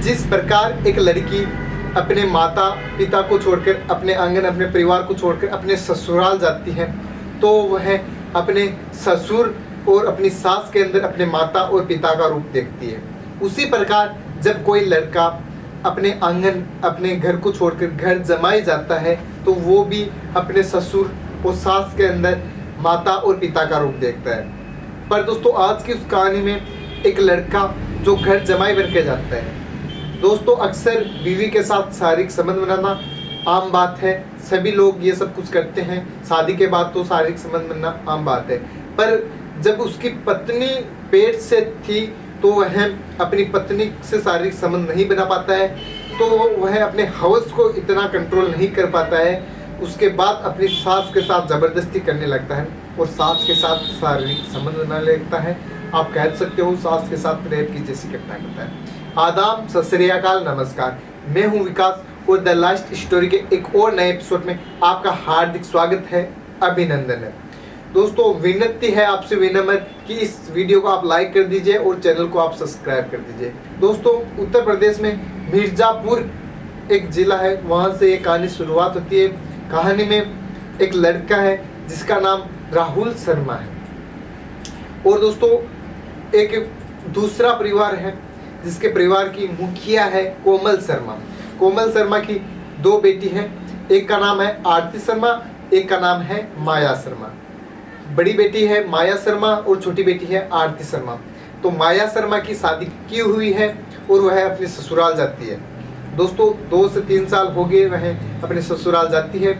जिस प्रकार एक लड़की अपने माता पिता को छोड़कर, अपने आंगन, अपने परिवार को छोड़कर अपने ससुराल जाती है, तो वह अपने ससुर और अपनी सास के अंदर अपने माता और पिता का रूप देखती है। उसी प्रकार जब कोई लड़का अपने आंगन, अपने घर को छोड़कर घर जमाए जाता है, तो वो भी अपने ससुर और सास के अंदर माता और पिता का रूप देखता है। पर दोस्तों, आज की उस कहानी में एक लड़का जो घर जमाई बन के जाता है। दोस्तों, अक्सर बीवी के साथ शारीरिक संबंध बनाना आम बात है, सभी लोग ये सब कुछ करते हैं। शादी के बाद तो शारीरिक संबंध बनना आम बात है, पर जब उसकी पत्नी पेट से थी तो वह अपनी पत्नी से शारीरिक संबंध नहीं बना पाता है, तो वह अपने हवस को इतना कंट्रोल नहीं कर पाता है। उसके बाद अपनी सास के साथ ज़बरदस्ती करने लगता है और सास के साथ शारीरिक संबंध बनाने लगता है। आप कह सकते हो सास के साथ प्रेम की जैसी घटना करता है। आदाब, सत श्री अकाल, नमस्कार। मैं हूं विकास और द लास्ट स्टोरी के एक और नए एपिसोड में आपका हार्दिक स्वागत है, अभिनंदन है। दोस्तों, विनती है आपसे विनम्र कि इस वीडियो को आप लाइक कर दीजिए और चैनल को आप सब्सक्राइब कर दीजिए। दोस्तों, उत्तर प्रदेश में मिर्जापुर एक जिला है, वहाँ से ये कहानी शुरुआत होती है। कहानी में एक लड़का है जिसका नाम राहुल शर्मा है, और दोस्तों एक दूसरा परिवार है जिसके परिवार की मुखिया है कोमल शर्मा। कोमल शर्मा की दो बेटी हैं, एक का नाम है आरती शर्मा, एक का नाम है माया शर्मा। बड़ी बेटी है माया शर्मा और छोटी बेटी है आरती शर्मा। तो माया शर्मा की शादी की हुई है और वह अपने ससुराल जाती है। दोस्तों, 2 से 3 साल हो गए वह अपने ससुराल जाती है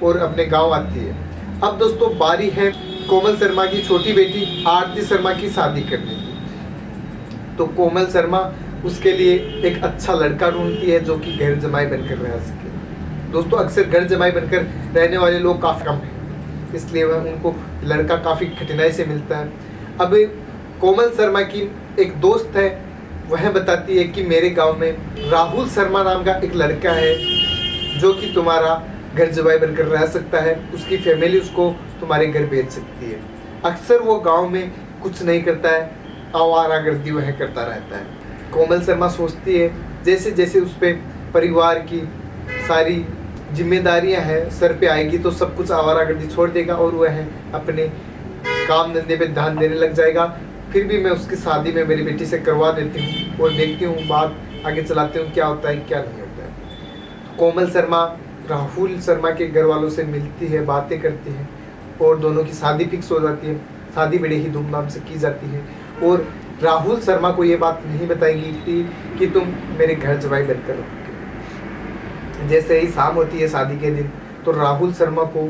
और अपने गांव आती है। अब दोस्तों बारी है कोमल शर्मा की छोटी बेटी आरती शर्मा की शादी करने की। तो कोमल शर्मा उसके लिए एक अच्छा लड़का ढूंढती है जो कि घर जमाई बनकर रह सके। दोस्तों, अक्सर घर जमाई बनकर रहने वाले लोग काफ़ी कम हैं, इसलिए वह उनको लड़का काफ़ी कठिनाई से मिलता है। अब कोमल शर्मा की एक दोस्त है, वह बताती है कि मेरे गांव में राहुल शर्मा नाम का एक लड़का है जो कि तुम्हारा घर जमाई बनकर रह सकता है, उसकी फैमिली उसको तुम्हारे घर भेज सकती है। अक्सर वो गांव में कुछ नहीं करता है, आवारागर्दी वह करता रहता है। कोमल शर्मा सोचती है जैसे जैसे उस पर परिवार की सारी जिम्मेदारियां हैं सर पे आएगी तो सब कुछ आवारागर्दी छोड़ देगा और वह अपने काम धंधे पे ध्यान देने लग जाएगा। फिर भी मैं उसकी शादी में मेरी बेटी से करवा देती हूँ और देखती हूँ, बात आगे चलाती हूँ, क्या होता है क्या नहीं होता है। कोमल शर्मा राहुल शर्मा के घर वालों से मिलती है, बातें करती है और दोनों की शादी फिक्स हो जाती है। शादी बड़े ही धूमधाम से की जाती है और राहुल शर्मा को ये बात नहीं बताएगी कि तुम मेरे घर जमाई बनकर रहोगे। जैसे ही शाम होती है शादी के दिन, तो राहुल शर्मा को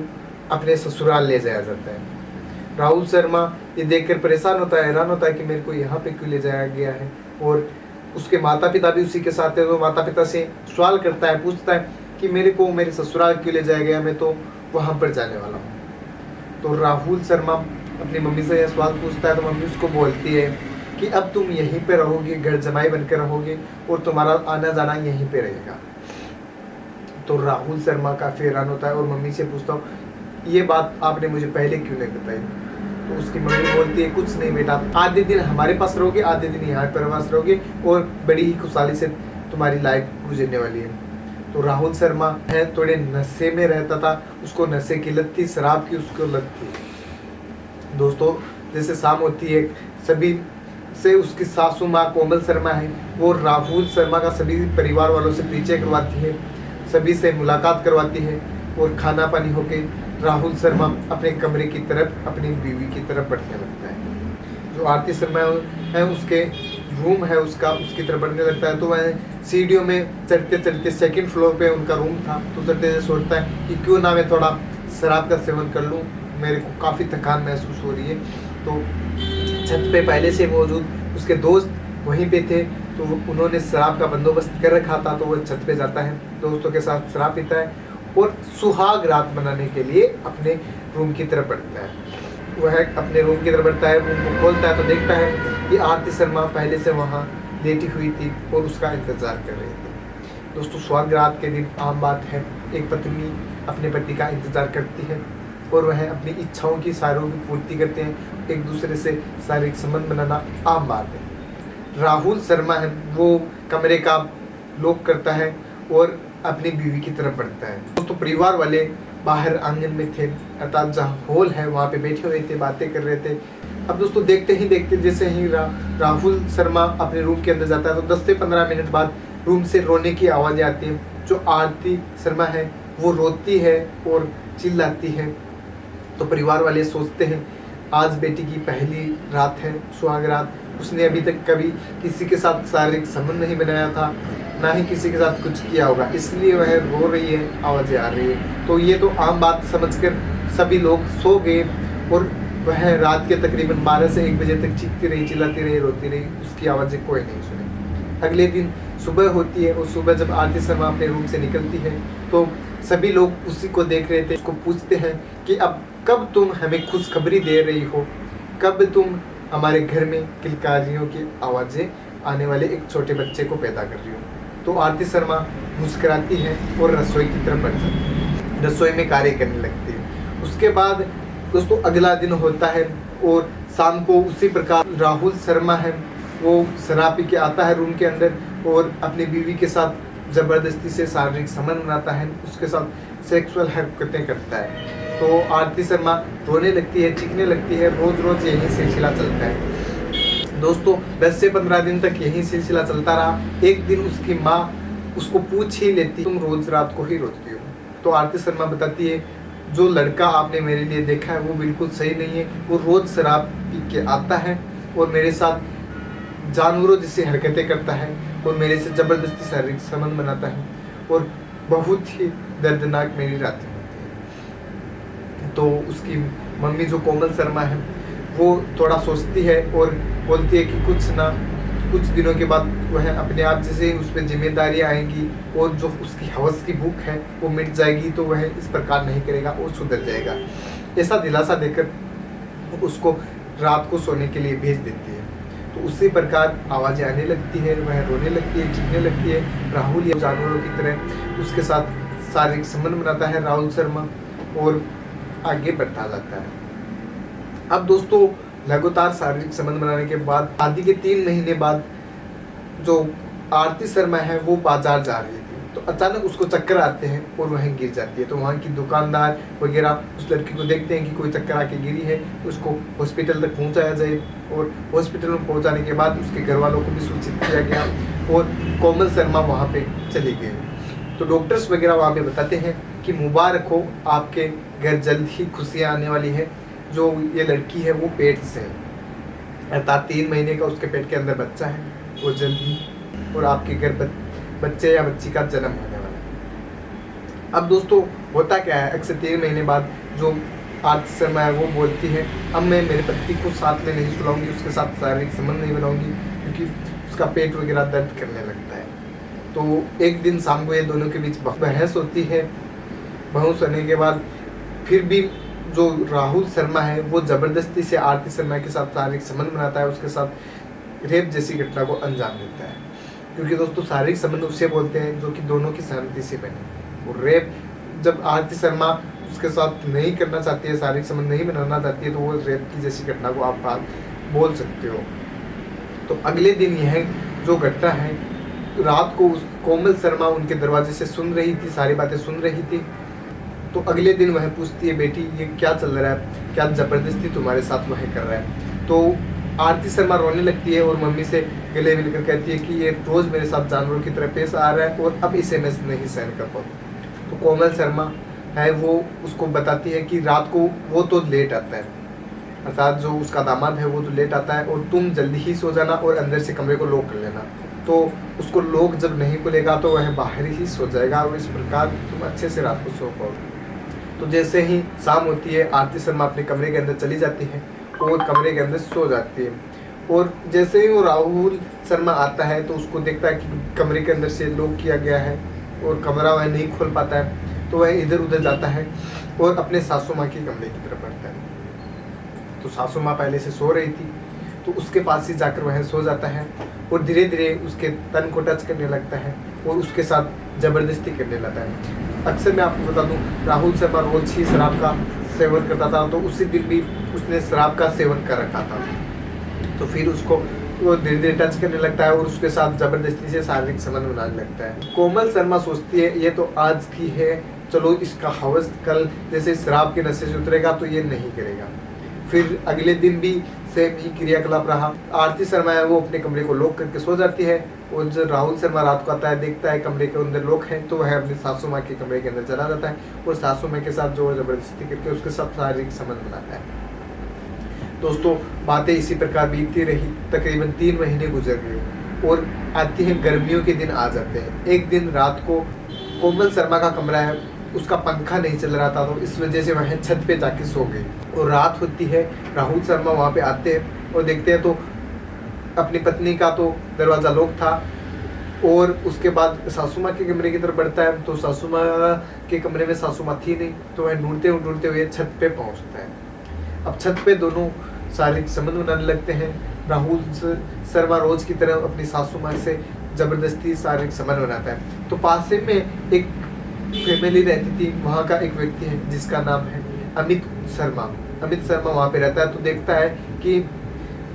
अपने ससुराल ले जाया जाता है। राहुल शर्मा ये देखकर परेशान होता है, हैरान होता है कि मेरे को यहाँ पे क्यों ले जाया गया है, और उसके माता पिता भी उसी के साथ है। तो माता पिता से सवाल करता है, पूछता है कि मेरे को मेरे ससुराल क्यों ले जाया गया, मैं तो वहाँ पर जाने वाला हूँ। तो राहुल शर्मा अपनी मम्मी से यह सवाल पूछता है, तो मम्मी उसको बोलती है कि अब तुम यहीं पे रहोगे, घर जमाई बनकर रहोगे और तुम्हारा आना जाना यहीं पे रहेगा। तो राहुल शर्मा काफ़ी हैरान होता है और मम्मी से पूछता हूँ, ये बात आपने मुझे पहले क्यों नहीं बताई। तो उसकी मम्मी बोलती है, कुछ नहीं बेटा, आधे दिन हमारे पास रहोगे, आधे दिन यहाँ पर पास रहोगे और बड़ी ही खुशहाली से तुम्हारी लाइफ गुजरने वाली है। तो राहुल शर्मा है थोड़े नशे में रहता था, उसको नशे की लत थी, शराब की उसको लत थी। दोस्तों, जैसे शाम होती है, सभी से उसकी सासू माँ कोमल शर्मा है, वो राहुल शर्मा का सभी परिवार वालों से परिचय करवाती है, सभी से मुलाकात करवाती है और खाना पानी होके राहुल शर्मा अपने कमरे की तरफ, अपनी बीवी की तरफ बढ़ने लगता है। जो आरती शर्मा है उसके रूम है उसका, उसकी तरफ बढ़ने लगता है। तो वह सीढ़ियों में चढ़ते चढ़ते 2nd फ्लोर पे उनका रूम था, तो चढ़ते चढ़ते सोचता है कि क्यों ना मैं थोड़ा शराब का सेवन कर लूँ, मेरे को काफ़ी थकान महसूस हो रही है। तो छत पे पहले से मौजूद उसके दोस्त वहीं पे थे, तो उन्होंने शराब का बंदोबस्त कर रखा था। तो वो छत पे जाता है, दोस्तों के साथ शराब पीता है और सुहाग रात मनाने के लिए अपने रूम की तरफ बढ़ता है। वह अपने रूम की तरफ बढ़ता है, रूम को खोलता है तो देखता है कि आरती शर्मा पहले से वहाँ लेटी हुई थी और उसका इंतज़ार कर रही थी। दोस्तों, सुहाग रात के दिन आम बात है, एक पत्नी अपने पति का इंतज़ार करती है और वह अपनी इच्छाओं की सारों की पूर्ति करते हैं। एक दूसरे से शारीरिक संबंध बनाना आम बात है। राहुल शर्मा है, वो कमरे का लॉक करता है और अपनी बीवी की तरफ बढ़ता है। तो परिवार वाले बाहर आंगन में थे, अर्थात जहाँ हॉल है वहाँ पे बैठे हुए थे, बातें कर रहे थे। अब दोस्तों देखते ही देखते जैसे ही राहुल शर्मा अपने रूम के अंदर जाता है तो 10 से 15 मिनट बाद रूम से रोने की आवाज़ें आती हैं। जो आरती शर्मा है वो रोती है और चिल्लाती है। तो परिवार वाले सोचते हैं आज बेटी की पहली रात है, सुहाग रात, उसने अभी तक कभी किसी के साथ शारीरिक संबंध नहीं बनाया था, ना ही किसी के साथ कुछ किया होगा, इसलिए वह रो रही है, आवाज़ें आ रही है। तो ये तो आम बात समझकर सभी लोग सो गए और वह रात के तकरीबन 12 से 1 बजे तक चीखती रही, चिल्लाती रही, रोती रही, उसकी आवाज़ें कोई नहीं सुनी। अगले दिन सुबह होती है और सुबह जब आरती शर्मा अपने रूम से निकलती है तो सभी लोग उसी को देख रहे थे। उसको पूछते हैं कि अब कब तुम हमें खुशखबरी दे रही हो, कब तुम हमारे घर में किलकारियों की आवाज़ें आने वाले एक छोटे बच्चे को पैदा कर रही हो। तो आरती शर्मा मुस्कुराती है और रसोई की तरफ बढ़ जाती है, रसोई में कार्य करने लगती है। उसके बाद दोस्तों अगला दिन होता है और शाम को उसी प्रकार राहुल शर्मा है वो शराब पी के आता है रूम के अंदर और अपनी बीवी के साथ ज़बरदस्ती से शारीरिक संबंध बनाता है, उसके साथ सेक्सुअल हरकतें करता है। तो आरती शर्मा रोने लगती है, चीखने लगती है। रोज़ रोज़ यही सिलसिला चलता है दोस्तों। 10 से 15 दिन तक यही सिलसिला चलता रहा। एक दिन उसकी माँ उसको पूछ ही लेती, तुम रोज़ रात को ही रोती हो? तो आरती शर्मा बताती है जो लड़का आपने मेरे लिए देखा है वो बिल्कुल सही नहीं है, वो रोज़ शराब पी के आता है और मेरे साथ जानवरों जैसी हरकतें करता है और मेरे से ज़बरदस्ती शारीरिक संबंध बनाता है और बहुत ही दर्दनाक मेरी रातें होती हैं। तो उसकी मम्मी जो कोमल शर्मा है वो थोड़ा सोचती है और बोलती है कि कुछ दिनों के बाद वह अपने आप जैसे उस पर जिम्मेदारियाँ आएंगी और जो उसकी हवस की भूख है वो मिट जाएगी तो वह इस प्रकार नहीं करेगा और सुधर जाएगा। ऐसा दिलासा देकर उसको रात को सोने के लिए भेज देती है। तो उसी प्रकार आवाज़ें आने लगती है, वह रोने लगती है, चीखने लगती है। राहुल या जानवरों की तरह उसके साथ शारीरिक संबंध बनाता है राहुल शर्मा और आगे बढ़ता जाता है। अब दोस्तों लगातार शारीरिक संबंध बनाने के बाद शादी के 3 महीने बाद जो आरती शर्मा है वो बाजार जा रही थी तो अचानक उसको चक्कर आते हैं और वह गिर जाती है। तो वहाँ की दुकानदार वगैरह उस लड़की को देखते हैं कि कोई चक्कर आके गिरी है, उसको हॉस्पिटल तक पहुँचाया जाए। और हॉस्पिटल में पहुँचाने के बाद उसके घर वालों को भी सूचित किया गया और कोमल शर्मा वहाँ पे चली गई। तो डॉक्टर्स वगैरह वहाँ पे बताते हैं कि मुबारक हो, आपके घर जल्द ही खुशियाँ आने वाली है। जो ये लड़की है वो पेट से है, अर्थात 3 महीने का उसके पेट के अंदर बच्चा है वो जल्द ही और आपके घर बच्चे या बच्ची का जन्म होने वाला है। अब दोस्तों होता क्या है, अक्सर 3 महीने बाद जो आरती शर्मा है वो बोलती है अब मैं मेरे पति को साथ में नहीं सुलाऊंगी, उसके साथ शारीरिक संबंध नहीं बनाऊंगी क्योंकि उसका पेट वगैरह दर्द करने लगता है। तो एक दिन शाम को ये दोनों के बीच बहस होती है। बहस होने के बाद फिर भी जो राहुल शर्मा है वो ज़बरदस्ती से आरती शर्मा के साथ शारीरिक संबंध बनाता है, उसके साथ रेप जैसी घटना को अंजाम देता है। क्योंकि दोस्तों शारीरिक संबंध उसे बोलते हैं जो कि दोनों की सहमति से बने। और रेप जब आरती शर्मा उसके साथ नहीं करना चाहती है, शारीरिक संबंध नहीं बनाना चाहती है तो वो रेप की जैसी घटना को आप बात बोल सकते हो। तो अगले दिन यह जो घटना है, रात को उस कोमल शर्मा उनके दरवाजे से सुन रही थी, सारी बातें सुन रही थी। तो अगले दिन वह पूछती है बेटी ये क्या चल रहा है, क्या ज़बरदस्ती तुम्हारे साथ वह कर रहा है? तो आरती शर्मा रोने लगती है और मम्मी से गले मिलकर कहती है कि ये रोज़ मेरे साथ जानवरों की तरह पेश आ रहा है और अब इसे मैं नहीं सहन कर पाऊँ। तो कोमल शर्मा है वो उसको बताती है कि रात को वो तो लेट आता है, अर्थात जो उसका दामाद है वो तो लेट आता है और तुम जल्दी ही सो जाना और अंदर से कमरे को लॉक कर लेना। तो उसको लॉक जब नहीं खुलेगा तो वह बाहर ही सो जाएगा और इस प्रकार तुम अच्छे से रात को सो पाओगे। तो जैसे ही शाम होती है आरती शर्मा अपने कमरे के अंदर चली जाती है और कमरे के अंदर सो जाती है। और जैसे ही वो राहुल शर्मा आता है तो उसको देखता है कि कमरे के अंदर से लॉक किया गया है और कमरा वह नहीं खोल पाता है। तो वह इधर उधर जाता है और अपने सासू माँ के कमरे की तरफ बढ़ता है। तो सासू माँ पहले से सो रही थी तो उसके पास ही जाकर वह सो जाता है और धीरे धीरे उसके तन को टच करने लगता है और उसके साथ ज़बरदस्ती करने लगता है। अक्सर मैं आपको बता दूं राहुल शर्मा रोज ही शराब का सेवन करता था, तो उसी दिन भी उसने शराब का सेवन कर रखा था। तो फिर उसको वो धीरे धीरे टच करने लगता है और उसके साथ जबरदस्ती से शारीरिक संबंध बनाने लगता है। कोमल शर्मा सोचती है ये तो आज की है, चलो इसका हवस कल जैसे शराब के नशे से उतरेगा तो ये नहीं करेगा। फिर अगले दिन भी सेम ही क्रियाकलाप रहा। आरती शर्मा है वो अपने कमरे को लॉक करके सो जाती है और जब राहुल शर्मा रात को आता है, देखता है कमरे के अंदर लोग हैं, तो वह अपनी सासू माँ के कमरे के अंदर चला जाता है और सासू माँ के साथ जो जबरदस्ती करके उसके साथ शारीरिक संबंध बनाता है। दोस्तों बातें इसी प्रकार बीतती रही, तकरीबन 3 महीने गुजर गए और आती है गर्मियों के दिन आ जाते हैं। एक दिन रात को कोमल शर्मा का कमरा है, उसका पंखा नहीं चल रहा था, तो इस वजह से वह छत पे जाके सो गई और रात होती है। राहुल शर्मा वहाँ पे आते हैं और देखते हैं तो अपनी पत्नी का तो दरवाज़ा लॉक था और उसके बाद सासू माँ के कमरे की तरफ बढ़ता है तो सासू माँ के कमरे में सासू माँ थी नहीं, तो वह ढूंढते हुए छत पे पहुँचता है। अब छत पे दोनों शारीरिक संबंध बनाने लगते हैं। राहुल शर्मा रोज की तरह अपनी सासू माँ से जबरदस्ती शारीरिक संबंध बनाता है। तो पास में एक फैमिली रहती थी, वहाँ का एक व्यक्ति है जिसका नाम है अमित शर्मा। अमित शर्मा वहाँ पे रहता है, तो देखता है कि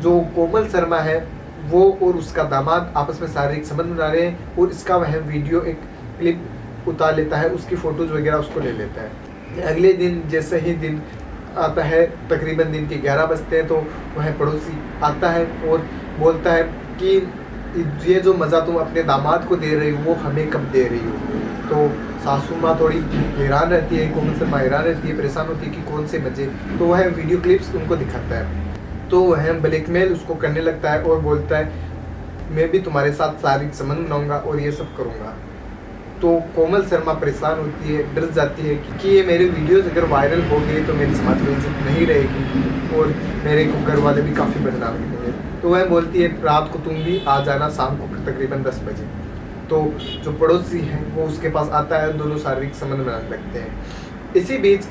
जो कोमल शर्मा है वो और उसका दामाद आपस में शारीरिक संबंध बना रहे हैं और इसका वह वीडियो एक क्लिप उतार लेता है, उसकी फोटोज वगैरह उसको ले लेता है। अगले दिन जैसे ही दिन आता है, तकरीबन दिन के 11 बजते हैं, तो वह पड़ोसी आता है और बोलता है कि ये जो मज़ा तुम अपने दामाद को दे रही हो वो हमें कब दे रही हो। तो सासू माँ थोड़ी हैरान रहती है, कोमल शर्मा हैरान रहती है, परेशान होती है कि कौन से मज़े। तो वह वीडियो क्लिप्स उनको दिखाता है, तो वह ब्लैकमेल उसको करने लगता है और बोलता है मैं भी तुम्हारे साथ शारीरिक संबंध बनाऊंगा और ये सब करूँगा। तो कोमल शर्मा परेशान होती है, डर जाती है कि ये मेरे वीडियोस अगर वायरल हो गए तो मेरी समाज में इज्जत नहीं रहेगी और मेरे को घर वाले भी काफ़ी बदनाम करेंगे। तो वह बोलती है रात को तुम भी आ जाना, शाम को तकरीबन 10 बजे। तो जो पड़ोसी है वो उसके पास आता है, दोनों शारीरिक संबंध बनाने लगते हैं। इसी बीच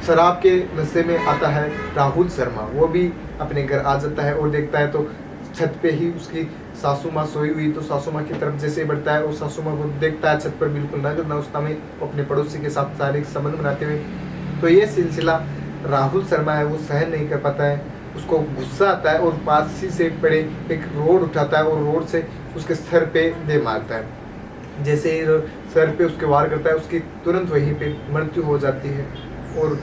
शराब के नशे में आता है राहुल शर्मा, वो भी अपने घर आ जाता है और देखता है तो छत पे ही उसकी सासू माँ सोई हुई। तो सासू माँ की तरफ जैसे बढ़ता है और सासू माँ को देखता है छत पर बिल्कुल नग्न अवस्था में अपने पड़ोसी के साथ शारीरिक संबंध बनाते हुए। तो ये सिलसिला राहुल शर्मा है वो सहन नहीं कर पाता है, उसको गुस्सा आता है और पास ही से पड़े एक रोड उठाता है और रोड से उसके सर पे दे मारता है। जैसे ही सर पे उसके वार करता है, उसकी तुरंत वहीं पे मृत्यु हो जाती है और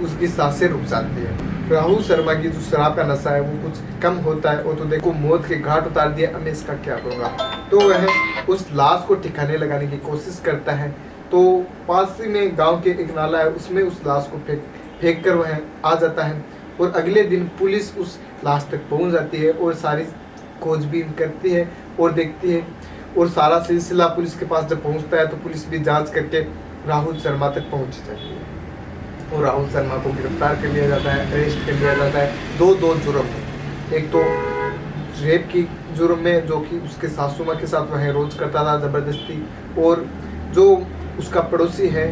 उसकी सांसें रुक जाती है। राहुल शर्मा की जो शराब का नशा है वो कुछ कम होता है और तो देखो मौत के घाट उतार दिया, अब मैं इसका क्या करूँगा। तो वह उस लाश को ठिकाने लगाने की कोशिश करता है। तो पास ही में गांव के एक नाला है, उसमें उस लाश को फेंक कर वह आ जाता है और अगले दिन पुलिस उस लाश तक पहुंच जाती है और सारी खोजबीन करती है और देखती है और सारा सिलसिला पुलिस के पास जब पहुंचता है तो पुलिस भी जांच करके राहुल शर्मा तक पहुंच जाती है और राहुल शर्मा को गिरफ्तार कर लिया जाता है, अरेस्ट कर लिया जाता है। दो जुर्म में, एक तो रेप की जुर्म में जो कि उसके सासू माँ के साथ वह रोज करता था जबरदस्ती, और जो उसका पड़ोसी है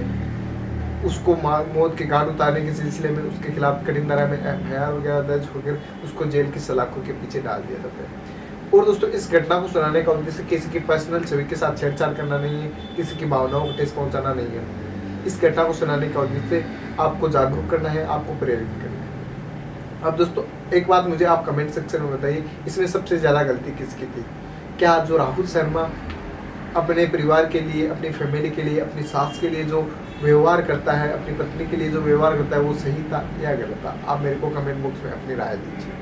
उसको मौत के घाट उतारने के सिलसिले में उसके खिलाफ कड़ी धारा में एफआईआर वगैरह दर्ज होकर उसको जेल की सलाखों के पीछे डाल दिया जाता है। और दोस्तों इस घटना को सुनाने का उद्देश्य किसी की पर्सनल छवि के साथ छेड़छाड़ करना नहीं है, किसी की भावनाओं को ठेस पहुंचाना नहीं है। इस घटना को सुनाने का उद्देश्य आपको जागरूक करना है, आपको प्रेरित करना है। अब दोस्तों एक बात मुझे आप कमेंट सेक्शन में बताइए, इसमें सबसे ज़्यादा गलती किसकी थी? क्या जो राहुल शर्मा अपने परिवार के लिए, अपनी फैमिली के लिए, अपनी सास के लिए जो व्यवहार करता है, अपनी पत्नी के लिए जो व्यवहार करता है वो सही था या गलत था? आप मेरे को कमेंट बॉक्स में अपनी राय दीजिए।